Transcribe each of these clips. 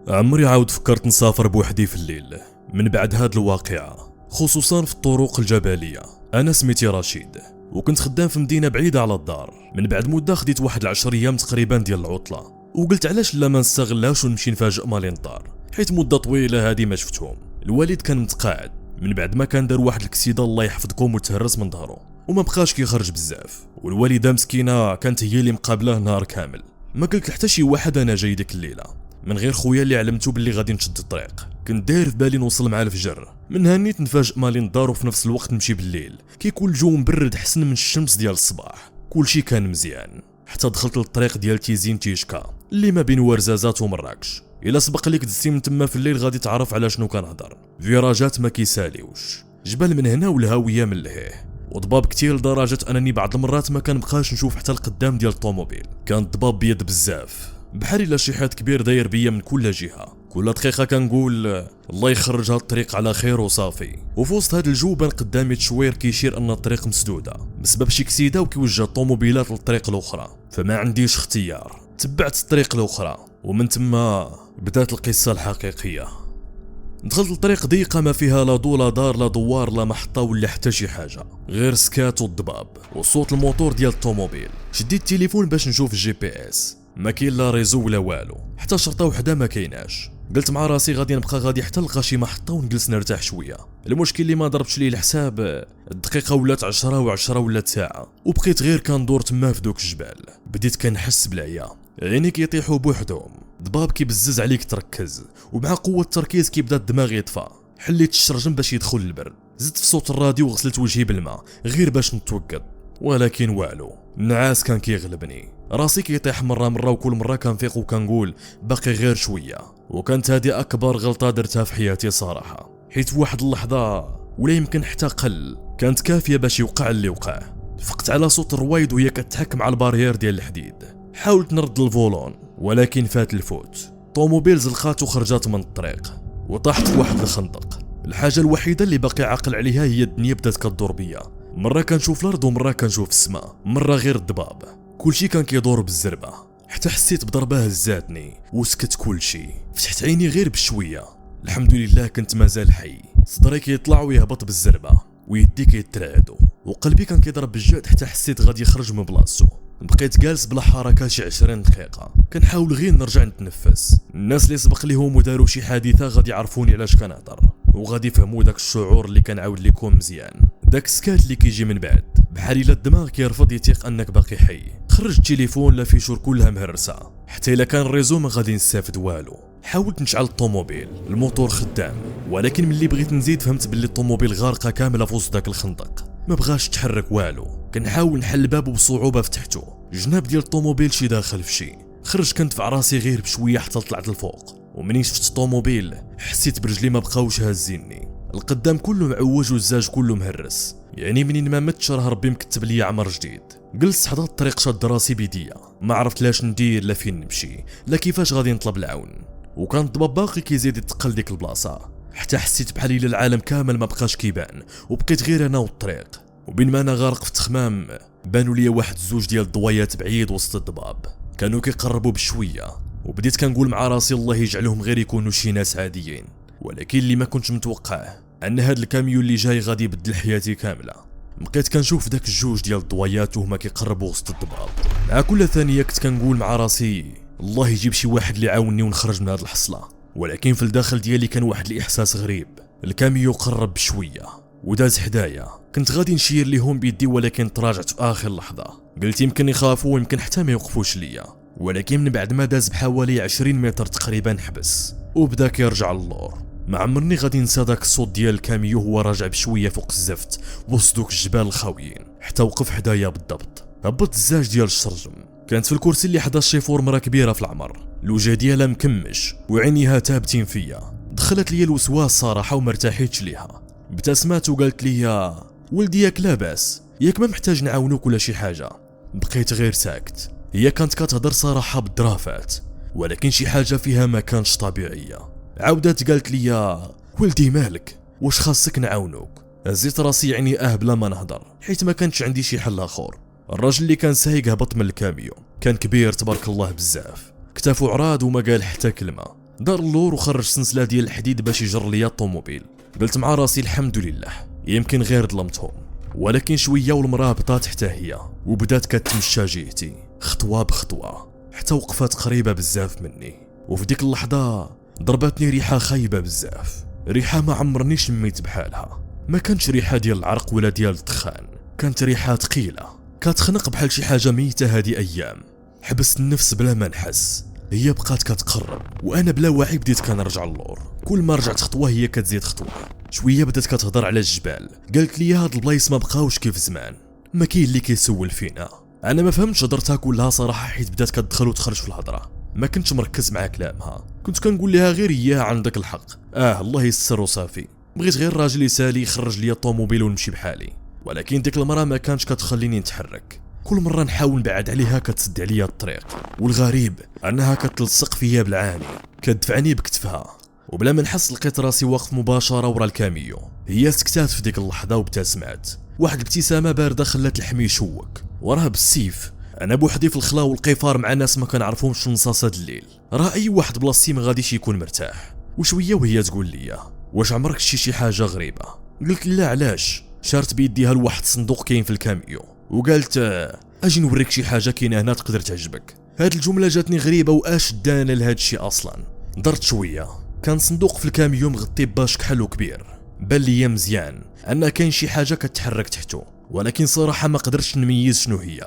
عمري عاود فكرت نسافر بوحدي في الليل من بعد هاد الواقعة، خصوصا في الطرق الجبلية. أنا سميتي رشيد وكنت خدام في مدينة بعيدة على الدار. من بعد مدة خديت واحد 10 أيام تقريبا ديال العطلة، وقلت علاش لا ما نستغلهاش ونمشي نفاجئ مالي الدار، حيت مدة طويلة هادي ما شفتهم. الوالد كان متقاعد من بعد ما كان دار واحد الكسيدة الله يحفظكم وتهرس من ظهره وما بقاش كيخرج بزاف، والوالدة مسكينة كانت هي اللي مقابله نهار كامل. ما قلت حتى شي واحد انا جاي ديك الليله من غير خويا اللي علمته باللي غادي نشد الطريق. كنت داير في بالي نوصل مع الفجر، من هنيت نفاجئ مالي الدار وفي نفس الوقت نمشي بالليل كيكون الجو مبرد حسن من الشمس ديال الصباح. كلشي كان مزيان حتى دخلت للطريق ديال تيزين تيشكا اللي ما بين ورزازات ومراكش. الا سبق ليك دزتي من تما في الليل غادي تعرف على شنو كنهضر. فيراجات ما كيساليوش، جبال من هنا والهاويه من لهيه، وضباب كتير لدرجه انني بعض المرات ما كنبقاش نشوف حتى القدام ديال الطوموبيل. كان الضباب بيض بزاف بحال الا شي حيط كبير داير بيا من كل جهه. كل دقيقه كنقول الله يخرج هاد الطريق على خير وصافي. وفي وسط هاد الجو بان قدامي تشوير كيشير ان الطريق مسدوده بسبب شي كسيده وكيوجه الطوموبيلات للطريق الاخرى، فما عنديش اختيار، تبعت الطريق الاخرى ومن تما بدات القصه الحقيقيه. دخلت الطريق ضيقه ما فيها لا ضو لا دار لا دوار لا محطه ولا حتى شي حاجه غير سكات والضباب وصوت الموتور ديال الطوموبيل. شديت التليفون باش نشوف الجي بي اس، ما كاين لا ريزو ولا والو، حتى شرطه وحده ما كايناش. قلت مع راسي غادي نبقى غادي حتى نلقى شي محطه ونجلس نرتاح شويه. المشكل اللي ما ضربتش ليه الحساب، الدقيقه ولات 10 و10 ولات ساعه وبقيت غير كندور تما في دوك الجبال. بديت كنحس بالعيا، عيني كيطيحوا بوحدهم، ضباب كيبزز عليك تركز، ومع قوه التركيز كيبدا الدماغ يطفى. حليت الشرجم باش يدخل البرد، زدت في صوت الراديو وغسلت وجهي بالماء غير باش نتوقد، ولكن والو، النعاس كان كيغلبني، راسي كيطيح مره وكل مره كنفيق وكنقول باقي غير شويه. وكانت هذه اكبر غلطه درتها في حياتي صراحه، حيت في واحد اللحظه ولا يمكن حتى قل كانت كافيه باش يوقع اللي وقع. فقت على صوت الرويض وهي كتحكم على البارير ديال الحديد. حاولت نرد الفولون ولكن فات الفوت، طوموبيل زلقات وخرجات من الطريق وطاحت في واحد الخندق. الحاجه الوحيده اللي باقي عاقل عليها هي الدنيا بدات كدور بيا، مره كنشوف الارض ومره كنشوف السماء، مره غير الضباب. كلشي كان كيدور بالزربه حتى حسيت بضربه هزاتني وسكت كلشي. فتحت عيني غير بشويه، الحمد لله كنت مازال حي. صدري كيطلع ويهبط بالزربه ويدي كيترعدوا وقلبي كان كيضرب بالجهد حتى حسيت غادي يخرج من بلاصتو. بقيت جالس بلا حركه شي 20 دقيقه كنحاول غير نرجع نتنفس. الناس اللي سبق ليهم وداروا شي حادثه غادي يعرفوني علاش كنهضر وغادي يفهموا داك الشعور اللي كنعاود لكم مزيان، داك السكات اللي كيجي من بعد بحال الا الدماغ كيرفض يتيق انك باقي حي. خرج التليفون لا فيشور كلها مهرسه، حتى الا كان الريزو ما غادي نستافد والو. حاولت نشعل الطوموبيل، الموتور خدام، ولكن ملي بغيت نزيد فهمت باللي الطوموبيل غارقه كامله في وسط داك الخندق، ما بغاش تحرك والو. كنحاول نحل الباب وبصعوبه فتحته، جناب ديال الطوموبيل شي داخل في شي. خرج كندفع راسي غير بشويه حتى طلعت الفوق، ومنين شفت الطوموبيل حسيت برجلي ما بقاوش هازيني. القدام كله معوج والزاج كله مهرس، يعني منين ما متش راه ربي مكتب لي عمر جديد. جلست حدا الطريق شاد راسي بيديا، ما عرفت لاش ندير لا فين نمشي لا كيفاش غادي نطلب العون. وكان الضباب باقي كيزيد يتقل ديك البلاصه حتى حسيت بحال الا العالم كامل ما بقاش كيبان وبقيت غير انا والطريق. وبين ما انا غارق في التخمام بانوا لي واحد زوج ديال الضويات بعيد وسط الضباب، كانوا كيقربوا بشويه، وبديت كنقول مع راسي الله يجعلهم غير يكونوا شي ناس عاديين. ولكن اللي ما كنتش متوقعه ان هاد الكاميون اللي جاي غادي يبدل حياتي كامله. بقيت كنشوف داك الجوج ديال الضويات وهما كيقربوا وسط الضباب، مع كل ثانيه كنت كنقول مع راسي الله يجيب شي واحد اللي يعاونني ونخرج من هاد الحصله. ولكن في الداخل ديالي كان واحد الاحساس غريب. الكاميون قرب بشويه وداز حدايا، كنت غادي نشير ليهم بيدي ولكن تراجعت في اخر لحظه. قلت يمكن يخافوا ويمكن حتى ما يوقفوش ليا، ولكن من بعد ما داز بحوالي 20 متر تقريبا حبس وبدا كيرجع للور. ما عمرني غادي نسى داك الصوت ديال الكاميون هو راجع بشويه فوق الزفت وسط دوك الجبال الخاويين حتى وقف حدايا بالضبط. هبط الزاج ديال الشرجم، كانت في الكرسي اللي حدا الشيفور مرا كبيره في العمر، الوجه ديالها مكمش وعينيها تابتين فيا. دخلت لي الوسواس صراحه وما ارتاحيتش ليها. ابتسمات وقالت لي ولدي ياك لاباس، ياك ما محتاج نعاونوك ولا شي حاجه. بقيت غير ساكت. هي كانت كتهضر صراحه بالدرافات ولكن شي حاجه فيها ما كانش طبيعيه. عاودت قالت لي ولدي مالك، واش خاصك نعاونوك؟ هزيت راسي يعني بلا ما نهضر حيت ما كانش عندي شي حل اخر. الراجل اللي كان سايق هبط من الكاميون، كان كبير تبارك الله بزاف، كتافو عراض وما قال حتى كلمه. دار اللور وخرج سلسله ديال الحديد باش يجر ليا الطوموبيل. قلت مع راسي الحمد لله يمكن غير ظلمتهم. ولكن شويه والمراه بطات حتى هي وبدات كتمشى جهتي خطوه بخطوه حتى وقفات قريبه بزاف مني. وفي ديك اللحظه ضربتني ريحه خايبه بزاف، ريحه ما عمرني شميت بحالها. ما كانتش ريحه ديال العرق ولا ديال الدخان، كانت ريحه ثقيله كتخنق بحال شي حاجه ميته. هادي ايام حبست النفس بلا ما نحس، هي بقات كتقرب وانا بلا وعي بديت كنرجع اللور. كل ما رجعت خطوه هي كتزيد خطوه. شويه بدات كتهضر على الجبال، قالت لي هاد البلايص ما بقاوش كيف زمان، ما كاين اللي كيسول فينا. انا ما فهمتش هضرتها كلها صراحه، حيت بدات كتدخل وتخرج في الهضره. ما كنتش مركز مع كلامها، كنت كنقول لها غير اياها عندك الحق، الله يسر وصافي. بغيت غير راجل يسالي يخرج لي الطوموبيل ونمشي بحالي. ولكن ديك المراه ما كانتش كتخليني نتحرك، كل مره نحاول نبعد عليها كتسد عليا الطريق. والغريب انها كتلصق فيا بالعاني، كتدفعني بكتفها. وبلا ما نحس لقيت راسي واقف مباشره ورا الكاميو. هي سكتات في ديك اللحظه وابتسمات، واحد الابتسامه بارده خلات الحمي يشوك. وراه بالسيف انا بوحدي في الخلا والقفار مع ناس ما كنعرفهمش في نصاص هاد الليل. راه اي واحد بلاصتي ما غاديش يكون مرتاح. وشويه وهي تقول لي واش عمرك شي حاجه غريبه؟ قلت لا علاش؟ شارت بيديها لواحد الصندوق كاين في الكاميو وقالت اجي نوريك شي حاجه كاينه هنا تقدر تعجبك. هاد الجمله جاتني غريبه واش دانا لهاد الشيء اصلا. درت شويه، كان صندوق في الكاميو مغطي باش كحل وكبير، بان ليا مزيان ان كاين شي حاجه كتحرك تحته، ولكن صراحه ما قدرتش نميز شنو هي.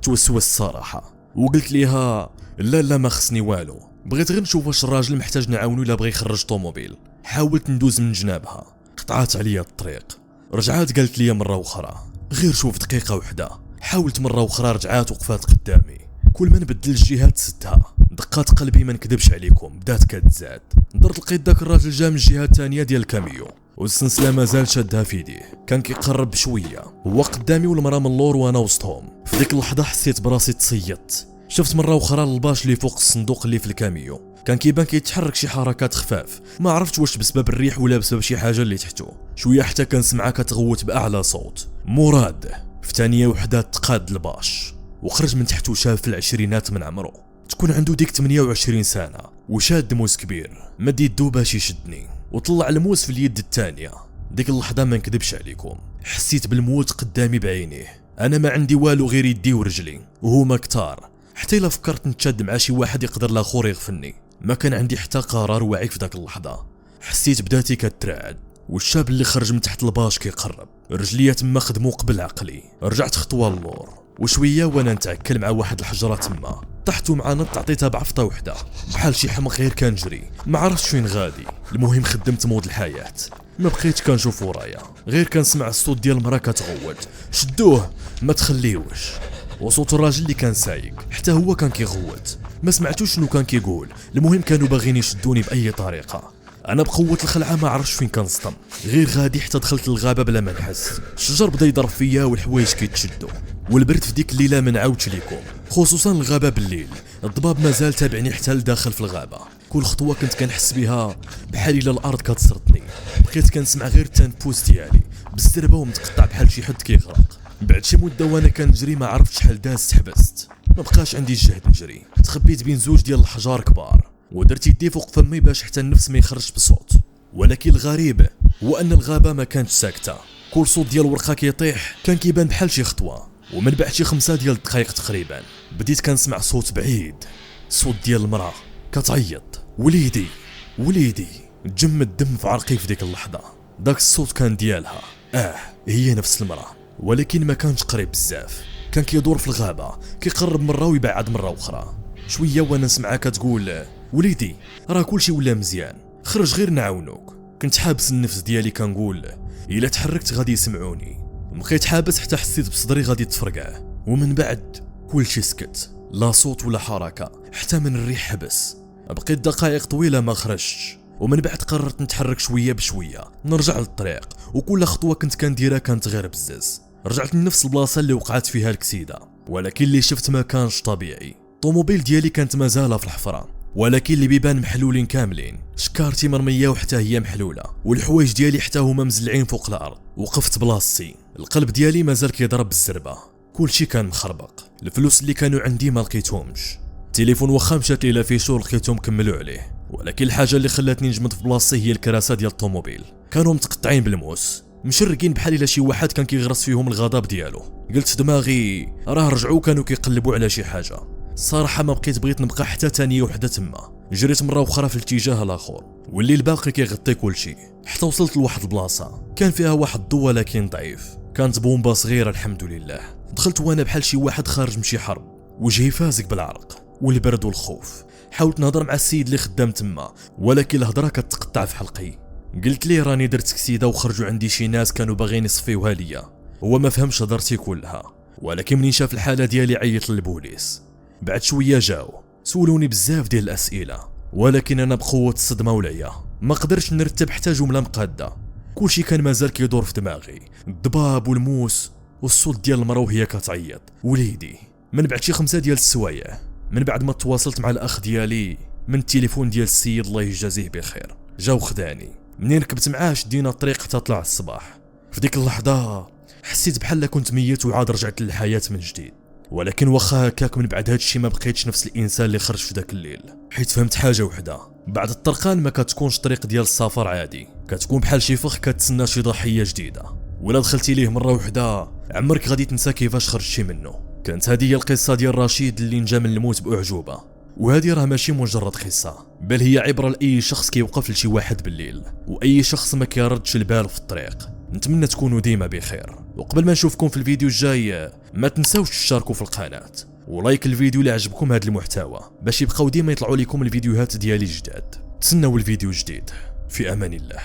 توسوس الصراحه وقلت ليها لا ما خصني والو، بغيت غير نشوف واش الراجل محتاج نعاونو الا بغى يخرج طوموبيل. حاولت ندوز من جنابها، قطعات عليا الطريق. رجعات قالت لي مره اخرى غير شوف دقيقه وحده. حاولت مره اخرى، رجعات وقفات قدامي. كل ما نبدل الجهات سدها. دقات قلبي ما نكذبش عليكم بدات كتزاد. درت لقيت داك الراجل جا من الجهه الثانيه ديال الكاميو والسلسله مازال شادها في يديه. كان كيقرب بشويه، هو قدامي والمراه من اللور وانا وسطهم. في ديك اللحظه حسيت براسي تصيدت. شفت مره اخرى الباش اللي فوق الصندوق اللي في الكاميو، كان كيبان كيتحرك شي حركات خفاف، ما عرفتش واش بسبب الريح ولا بسبب شي حاجه اللي تحته. شويه حتى كنسمعها كتغوت باعلى صوت. مراد في ثانيه وحده تقاد الباش وخرج من تحته شاب في العشرينات من عمره، تكون عنده ديك 28 سنه، وشاد موس كبير مد يدو باش يشدني وطلع الموس في اليد الثانيه. ديك اللحظه ما نكذبش عليكم حسيت بالموت قدامي بعينيه. انا ما عندي والو غير يدي ورجلي وهما كتار، حتى الا فكرت نتشاد مع شي واحد يقدر لاخور يغفلني. ما كان عندي حتى قرار واعي في داك اللحظه. حسيت بداتي كترعد والشاب اللي خرج من تحت الباش كيقرب. رجليا تما خدموا قبل عقلي. رجعت خطوه للور وشويه وانا نتعكل مع واحد الحجره تما. طحت مع نط عطيتها بعفطه وحده بحال شي حمق غير كنجري، ما عرفتش فين غادي. المهم خدمت مود الحياه، ما بقيتش كنشوف ورايا، غير كنسمع الصوت ديال المراه كتغوت شدوه ما تخليوش، وصوت الراجل اللي كان سايق حتى هو كان كيغوت. ما سمعتوش شنو كان كيقول. المهم كانوا باغيين يشدوني باي طريقه. انا بقوه الخلعه ما عرفتش فين كنصطم، غير غادي حتى دخلت للغابه بلا ما نحس. الشجر بدا يضرب فيا والحوايج كيتشدوا، والبرد في ديك الليله ما نعاودش ليكم، خصوصا الغابه بالليل. الضباب مازال تابعني حتى لداخل في الغابه. كل خطوه كنت كنحس بها بحال الا الارض كتسرطني. بقيت كنسمع غير التنفس ديالي بالزربه ومتقطع بحال شي حد كيغرق. بعد شي مده وانا كنجري ما عرفتش شحال داز تحبست، ما بقاش عندي الجهد نجري. تخبيت بين زوج ديال الحجار كبار ودرت يدي فوق فمي باش حتى النفس ما يخرجش بصوت. ولكن الغريب هو ان الغابه ما كانتش ساكته. كل صوت ديال ورقه كيطيح كان كيبان بحال شي خطوه. ومن بعد شي 5 ديال الدقائق تقريبا بديت كنسمع صوت بعيد، صوت ديال المراه كتعيط. وليدي وليدي. تجمد الدم في عرقي في ديك اللحظه. داك الصوت كان ديالها، هي نفس المراه، ولكن ما كانش قريب بزاف. كان كيدور في الغابه، كيقرب مره ويبعد مره اخرى. شويه وانا نسمعها كتقول وليدي راه كلشي ولا مزيان، خرج غير نعاونوك. كنت حابس النفس ديالي كنقول الا تحركت غادي يسمعوني. بقيت حابس حتى حسيت بصدري غادي تفرقع. ومن بعد كلشي سكت، لا صوت ولا حركه، حتى من الريح حبس. بقيت دقائق طويله ما خرجتش، ومن بعد قررت نتحرك شويه بشويه نرجع للطريق. وكل خطوه كنت كنديرها كانت غير بزاز. رجعت لنفس البلاصه اللي وقعت فيها الكسيده، ولكن اللي شفت ما كانش طبيعي. الطوموبيل ديالي كانت مازال في الحفره، ولكن اللي بيبان محلولين كاملين. شكارتي مرميه وحتى هي محلوله، والحوايج ديالي حتى هما مزلعين فوق الارض. وقفت بلاصتي، القلب ديالي مازال كيضرب بالزربه. كلشي كان مخربق. الفلوس اللي كانوا عندي ما لقيتهمش. التليفون واخا مشات ليله في شهور لقيتهم كملوا عليه. ولكن الحاجه اللي خلاتني نجمد في بلاصتي هي الكراسه ديال الطوموبيل، كانوا متقطعين بالموس مشرقين بحال الا شي واحد كان كيغرس فيهم الغضب ديالو. قلت في دماغي راه رجعوا كانوا كيقلبوا على شي حاجه. الصراحه ما بغيت نبقى حتى ثانيه وحده تما، جريت مره اخرى في الاتجاه الاخر والليل باقي كيغطي كلشي حتى وصلت لواحد البلاصه كان فيها واحد الضو ولكن ضعيف، كانت بومبا صغيره الحمد لله. دخلت وانا بحال شي واحد خارج من شي حرب، وجهي فازق بالعرق والبرد والخوف. حاولت نهضر مع السيد اللي خدام تما ولكن الهضره كتقطع في حلقي. قلت ليه راني درت كسيده وخرجوا عندي شي ناس كانوا باغيين يصفيوها ليا. هو ما فهمش هضرتي كلها، ولكن منين شاف الحاله ديالي عيط للبوليس. بعد شويه جاو سولوني بزاف ديال الاسئله، ولكن انا بقوه الصدمه والعيا ما قدرتش نرتب حتى جمله مقاده. كلشي كان مازال كيدور في دماغي، الضباب والموس والصوت ديال المرا وهي كتعيط. وليدي من بعد شي 5 ديال السوايع من بعد ما تواصلت مع الاخ ديالي من التليفون ديال السيد الله يجازيه بخير، جا وخداني. منين ركبت معاه شدينا الطريق حتى طلع الصباح. في ديك اللحظه حسيت بحال كنت ميت وعاد رجعت للحياه من جديد. ولكن واخا هكاك من بعد هادشي ما بقيتش نفس الانسان اللي خرج في داك الليل، حيت فهمت حاجه وحده: بعد الطرقان ما كتكونش طريق ديال السفر عادي، كتكون بحال شي فخ كتسنى شي ضحيه جديده، ولا دخلتي ليه مره وحده عمرك غادي تنسى كيفاش خرجتي منه. كانت هذه هي القصه ديال رشيد اللي نجا من الموت باعجوبه، وهذه راه ماشي مجرد قصه، بل هي عبره لاي شخص كيوقف لشي واحد بالليل، واي شخص ما كيردش البال في الطريق. نتمنى تكونوا ديما بخير، وقبل ما نشوفكم في الفيديو الجاي ما تنساوش تشتركوا في القناه ولايك الفيديو اللي عجبكم هذا المحتوى باش يبقاو ديما يطلعوا لكم الفيديوهات ديالي جداد. تسناو الفيديو الجديد. في امان الله.